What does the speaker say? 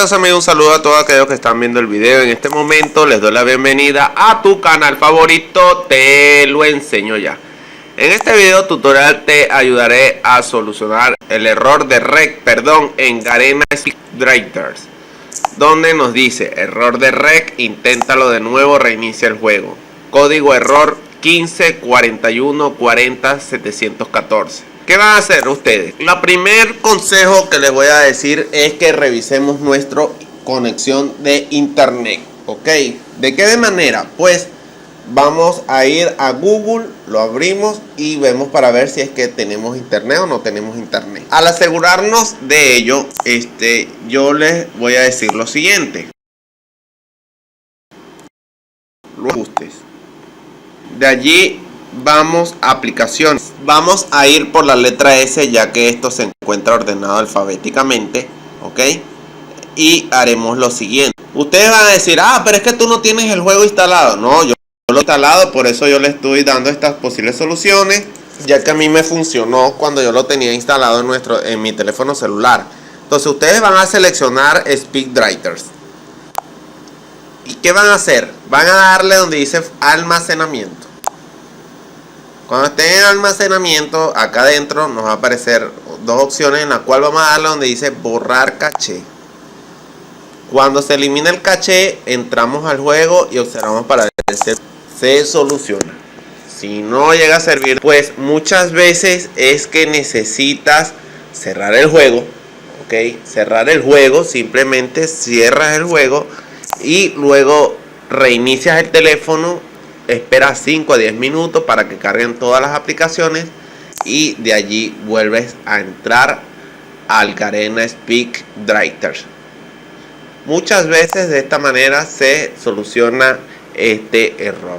queridos amigos, un saludo a todos aquellos que están viendo el video. En este momento les doy la bienvenida a tu canal favorito, Te lo enseño ya. En este video tutorial te ayudaré a solucionar el error de rec, en Garena Speed Writers, donde nos dice error de rec, inténtalo de nuevo, reinicia el juego. Código error 1541400714. ¿Qué van a hacer ustedes? El primer consejo que les voy a decir es que revisemos nuestra conexión de internet, ¿ok? ¿De qué manera? Pues vamos a ir a Google, lo abrimos y vemos para ver si es que tenemos internet o no tenemos internet. Al asegurarnos de ello, yo les voy a decir lo siguiente. Los ajustes. De allí vamos a aplicaciones. Vamos a ir por la letra S, ya que esto se encuentra ordenado alfabéticamente, ¿ok? Y haremos lo siguiente. Ustedes van a decir, pero es que tú no tienes el juego instalado. No, yo lo he instalado, por eso yo le estoy dando estas posibles soluciones, ya que a mí me funcionó cuando yo lo tenía instalado en mi teléfono celular. Entonces ustedes van a seleccionar Speed Writers. ¿Y qué van a hacer? Van a darle donde dice almacenamiento. Cuando esté en almacenamiento, acá adentro nos va a aparecer dos opciones, en la cual vamos a darle donde dice borrar caché. Cuando se elimina el caché, entramos al juego y observamos para ver si se soluciona. Si no llega a servir, pues muchas veces es que necesitas cerrar el juego, ¿ok? Cerrar el juego, simplemente cierras el juego y luego reinicias el teléfono. Esperas 5 a 10 minutos para que carguen todas las aplicaciones y de allí vuelves a entrar al Garena Speed Writers. Muchas veces de esta manera se soluciona este error.